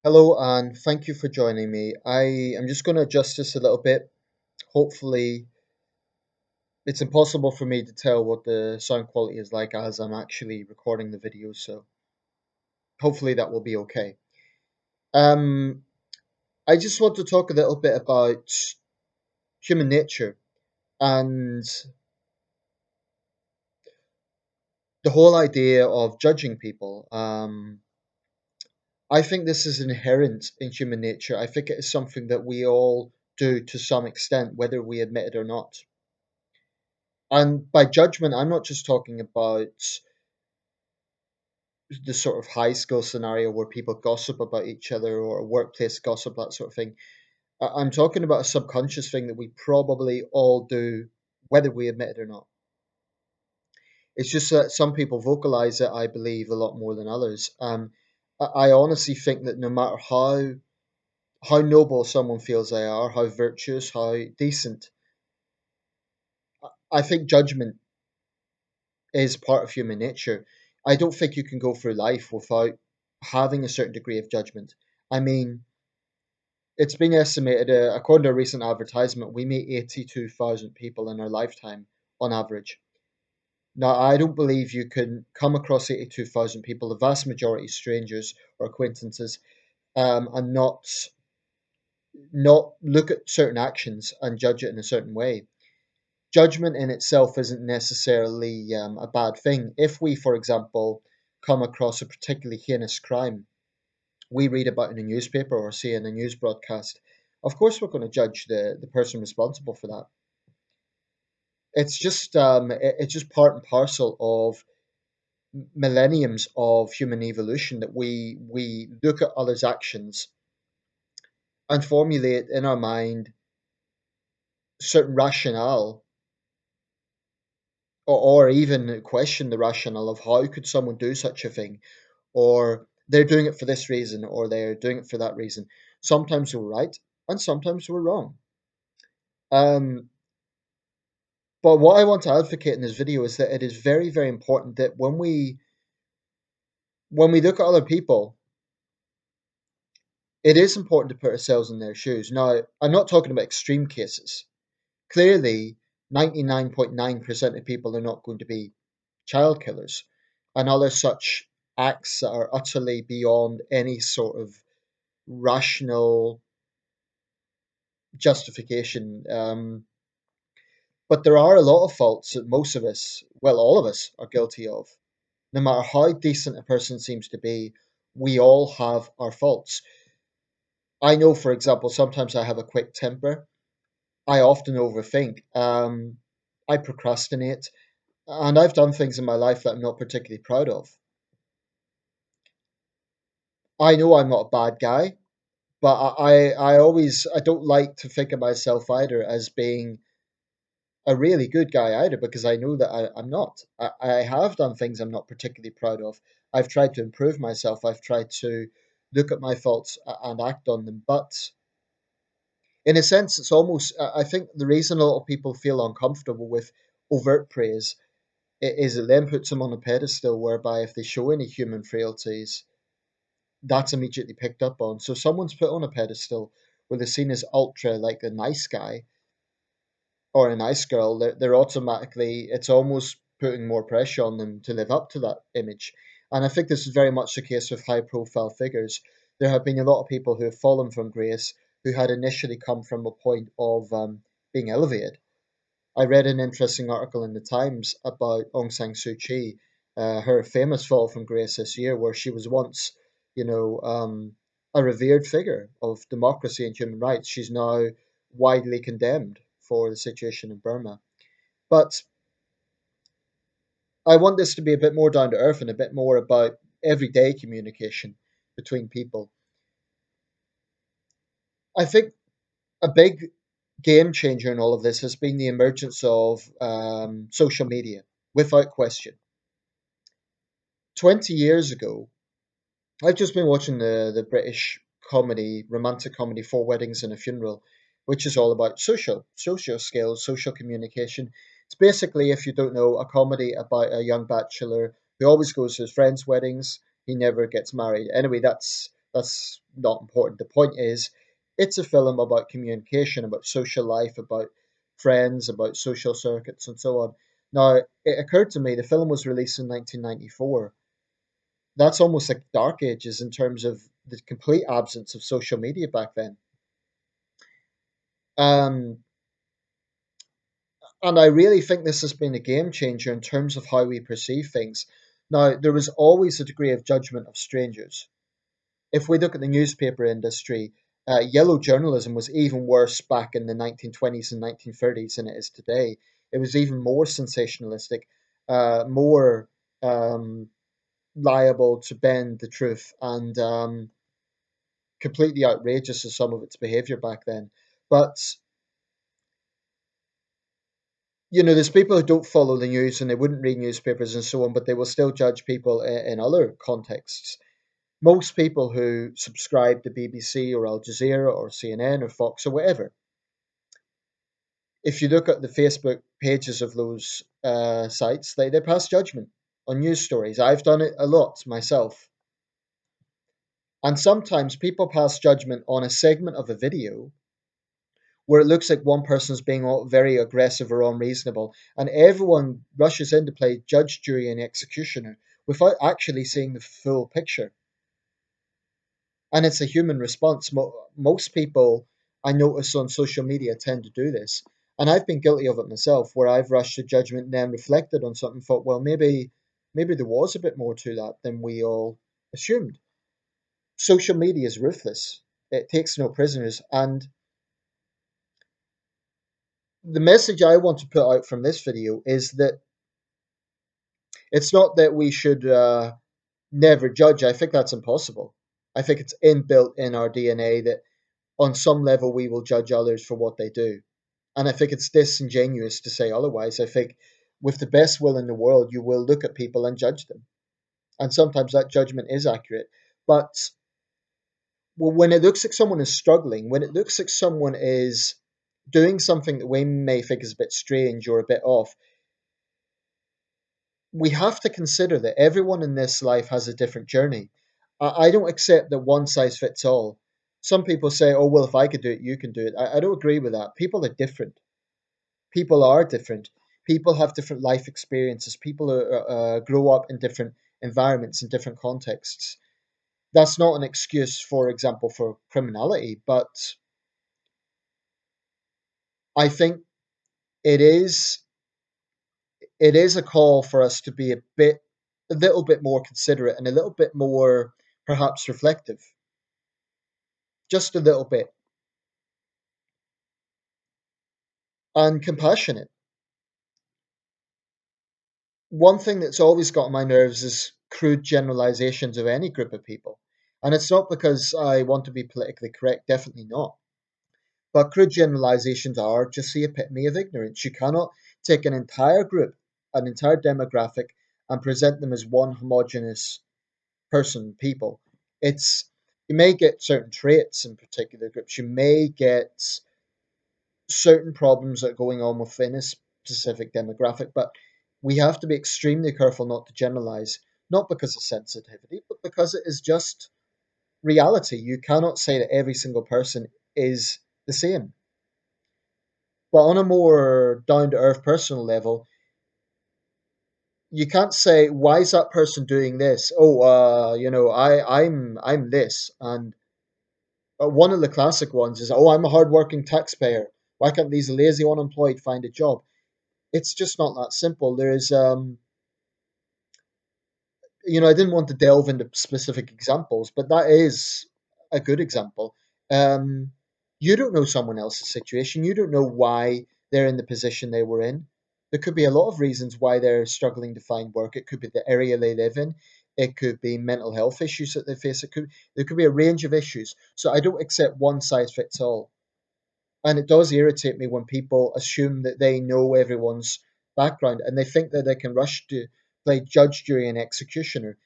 Hello, and thank you for joining me. I am just going to adjust this a little bit. Hopefully, it's impossible for me to tell what the sound quality is like as I'm actually recording the video, so hopefully that will be okay. Um, I just want to talk a little bit about human nature and the whole idea of judging people. I think this is inherent in human nature. I think it is something that we all do to some extent, whether we admit it or not. And by judgment, I'm not just talking about the sort of high school scenario where people gossip about each other or workplace gossip, that sort of thing. I'm talking about a subconscious thing that we probably all do, whether we admit it or not. It's just that some people vocalize it, I believe, a lot more than others. I honestly think that no matter how noble someone feels they are, how virtuous, how decent, I think judgment is part of human nature. I don't think you can go through life without having a certain degree of judgment. I mean, it's been estimated, according to a recent advertisement, we meet 82,000 people in our lifetime on average. Now, I don't believe you can come across 82,000 people, the vast majority strangers or acquaintances, and not look at certain actions and judge it in a certain way. Judgment in itself isn't necessarily a bad thing. If we, for example, come across a particularly heinous crime, we read about in a newspaper or see in a news broadcast, of course we're going to judge the person responsible for that. It's just part and parcel of millenniums of human evolution that we look at others' actions and formulate in our mind certain rationale or even question the rationale of how could someone do such a thing, or they're doing it for this reason or they're doing it for that reason. Sometimes we're right and sometimes we're wrong. Um, but what I want to advocate in this video is that it is very, very important that when we look at other people, it is important to put ourselves in their shoes. Now, I'm not talking about extreme cases. Clearly, 99.9% of people are not going to be child killers and other such acts that are utterly beyond any sort of rational justification. But there are a lot of faults that most of us, well, all of us, are guilty of. No matter how decent a person seems to be, we all have our faults. I know, for example, sometimes I have a quick temper. I often overthink. I procrastinate. And I've done things in my life that I'm not particularly proud of. I know I'm not a bad guy, but I don't like to think of myself either as being a really good guy either because I know that I'm not. I have done things I'm not particularly proud of. I've tried to improve myself. I've tried to look at my faults and act on them. But in a sense, it's almost, I think the reason a lot of people feel uncomfortable with overt praise is it then puts them on a pedestal whereby if they show any human frailties, that's immediately picked up on. So someone's put on a pedestal where they're seen as ultra, like a nice guy, or a nice girl, they're automatically, it's almost putting more pressure on them to live up to that image. And I think this is very much the case with high profile figures. There have been a lot of people who have fallen from grace who had initially come from a point of being elevated. I read an interesting article in the Times about Aung San Suu Kyi, her famous fall from grace this year, where she was once, you know, a revered figure of democracy and human rights. She's now widely condemned for the situation in Burma. But I want this to be a bit more down to earth and a bit more about everyday communication between people. I think a big game changer in all of this has been the emergence of social media, without question. 20 years ago, I've just been watching the British comedy, romantic comedy, Four Weddings and a Funeral, which is all about social skills, social communication. It's basically, if you don't know, a comedy about a young bachelor who always goes to his friends' weddings. He never gets married. Anyway, that's That's not important. The point is, it's a film about communication, about social life, about friends, about social circuits, and so on. Now, it occurred to me the film was released in 1994. That's almost like dark ages in terms of the complete absence of social media back then. Um, and I really think this has been a game changer in terms of how we perceive things. Now, there was always a degree of judgment of strangers. If we look at the newspaper industry, yellow journalism was even worse back in the 1920s and 1930s than it is today. It was even more sensationalistic, more um, liable to bend the truth, and completely outrageous as some of its behavior back then. But there's people who don't follow the news and they wouldn't read newspapers and so on, but they will still judge people in other contexts. Most people who subscribe to BBC or Al Jazeera or CNN or Fox or whatever, if you look at the Facebook pages of those sites, they pass judgment on news stories. I've done it a lot myself. And sometimes people pass judgment on a segment of a video where it looks like one person's being all very aggressive or unreasonable, and everyone rushes in to play judge, jury, and executioner without actually seeing the full picture. And it's a human response. Most people I notice on social media tend to do this, and I've been guilty of it myself, where I've rushed to judgment and then reflected on something, and thought, well, maybe there was a bit more to that than we all assumed. Social media is ruthless; it takes no prisoners, and the message I want to put out from this video is that it's not that we should never judge. I think that's impossible. I think it's inbuilt in our DNA that on some level we will judge others for what they do. And I think it's disingenuous to say otherwise. I think with the best will in the world, you will look at people and judge them. And sometimes that judgment is accurate. But when it looks like someone is struggling, when it looks like someone is doing something that we may think is a bit strange or a bit off, we have to consider that everyone in this life has a different journey. I don't accept that one size fits all. Some people say, oh, well, if I could do it, you can do it. I don't agree with that. People are different. People are different. People have different life experiences. People grow up in different environments, in different contexts. That's not an excuse, for example, for criminality, but I think it is it is a call for us to be a little bit more considerate and a little bit more perhaps reflective, just a little bit, and compassionate. One thing that's always got on my nerves is crude generalizations of any group of people. And it's not because I want to be politically correct, definitely not. But crude generalizations are just the epitome of ignorance. You cannot take an entire group, an entire demographic, and present them as one homogenous person, people. It's you may get certain traits in particular groups. You may get certain problems that are going on within a specific demographic, but we have to be extremely careful not to generalize, not because of sensitivity, but because it is just reality. You cannot say that every single person is the same. But on a more down to earth personal level, you can't say why is that person doing this? Oh, I'm this, and one of the classic ones is, oh, I'm a hardworking taxpayer. Why can't these lazy unemployed find a job? It's just not that simple. There's I didn't want to delve into specific examples, but that is a good example. Um, you don't know someone else's situation. You don't know why they're in the position they were in. There could be a lot of reasons why they're struggling to find work. It could be the area they live in. It could be mental health issues that they face. There could be a range of issues. So I don't accept one size fits all. And it does irritate me when people assume that they know everyone's background and they think that they can rush to play judge, jury, and executioner.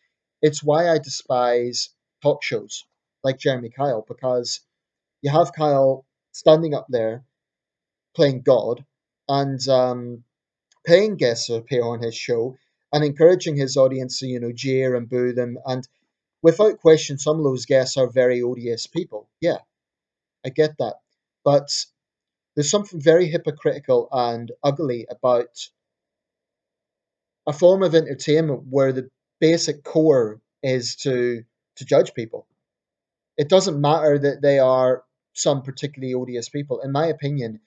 It's why I despise talk shows like Jeremy Kyle, because you have Kyle standing up there playing God and paying guests to appear on his show and encouraging his audience to, jeer and boo them. And Without question, some of those guests are very odious people. Yeah, I get that. But there's something very hypocritical and ugly about a form of entertainment where the basic core is to judge people. It doesn't matter that they are some particularly odious people. In my opinion,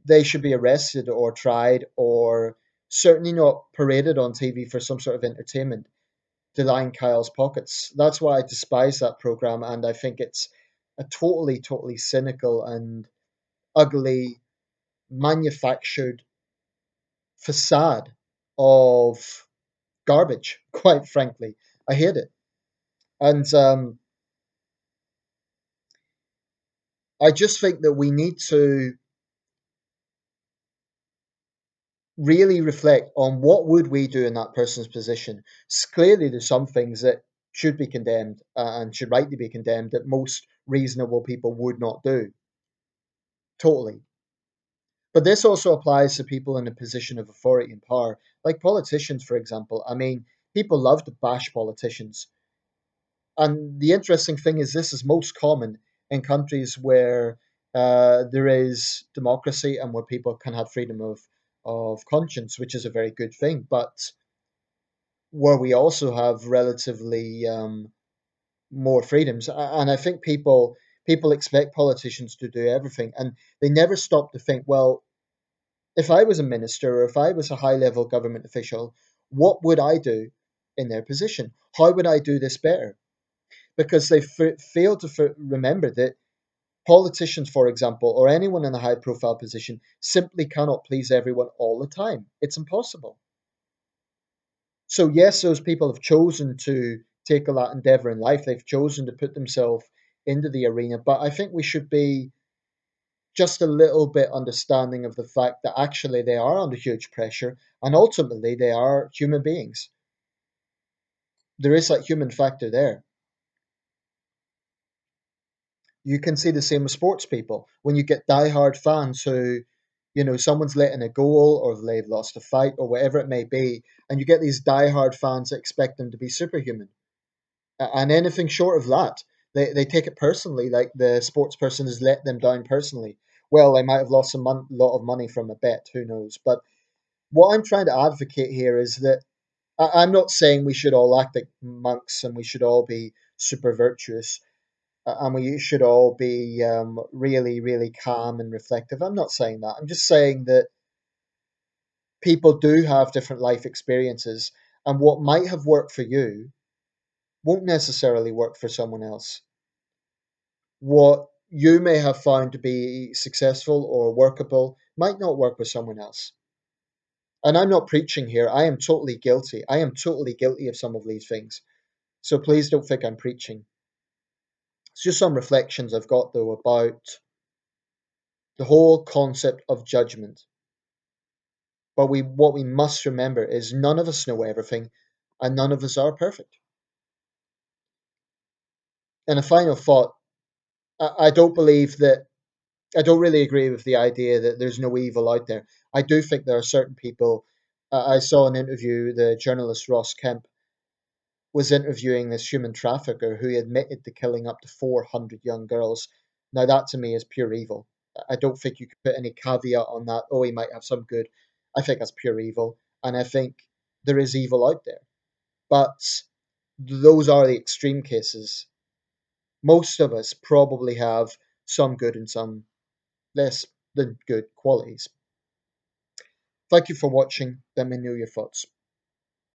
they should be arrested or tried or certainly not paraded on TV for some sort of entertainment to line Kyle's pockets. That's why I despise that program, and I think it's a totally cynical and ugly manufactured facade of garbage, quite frankly. I hate it. And I just think that we need to really reflect on what would we do in that person's position. Clearly, there's some things that should be condemned and should rightly be condemned that most reasonable people would not do. Totally. But this also applies to people in a position of authority and power, like politicians, for example. I mean, people love to bash politicians. And the interesting thing is, this is most common in countries where there is democracy and where people can have freedom of conscience, which is a very good thing. But where we also have relatively more freedoms, and I think people expect politicians to do everything, and they never stop to think, well, if I was a minister or if I was a high level government official, what would I do in their position? How would I do this better? Because they fail to remember that politicians, for example, or anyone in a high profile position, simply cannot please everyone all the time. It's impossible. So, yes, those people have chosen to take a that endeavor in life, they've chosen to put themselves into the arena, but I think we should be just a little bit understanding of the fact that actually they are under huge pressure and ultimately they are human beings. There is that human factor there. You can see the same with sports people. When you get diehard fans who, someone's letting a goal or they've lost a fight or whatever it may be, and you get these diehard fans that expect them to be superhuman. And anything short of that, they take it personally, like the sports person has let them down personally. Well, they might have lost a lot of money from a bet, who knows? But what I'm trying to advocate here is that I'm not saying we should all act like monks and we should all be super virtuous and we should all be really calm and reflective. I'm not saying that. I'm just saying that people do have different life experiences, and what might have worked for you won't necessarily work for someone else. What you may have found to be successful or workable might not work with someone else. And I'm not preaching here. I am totally guilty. I am totally guilty of some of these things. So please don't think I'm preaching. It's just some reflections I've got, though, about the whole concept of judgment. But what we must remember is none of us know everything, and none of us are perfect. And a final thought, I don't believe that, I don't really agree with the idea that there's no evil out there. I do think there are certain people. I saw an interview, the journalist Ross Kemp was interviewing this human trafficker who admitted to killing up to 400 young girls. Now, that to me is pure evil. I don't think you could put any caveat on that. Oh, he might have some good. I think that's pure evil. And I think there is evil out there. But those are the extreme cases. Most of us probably have some good and some less than good qualities. Thank you for watching. Let me know your thoughts.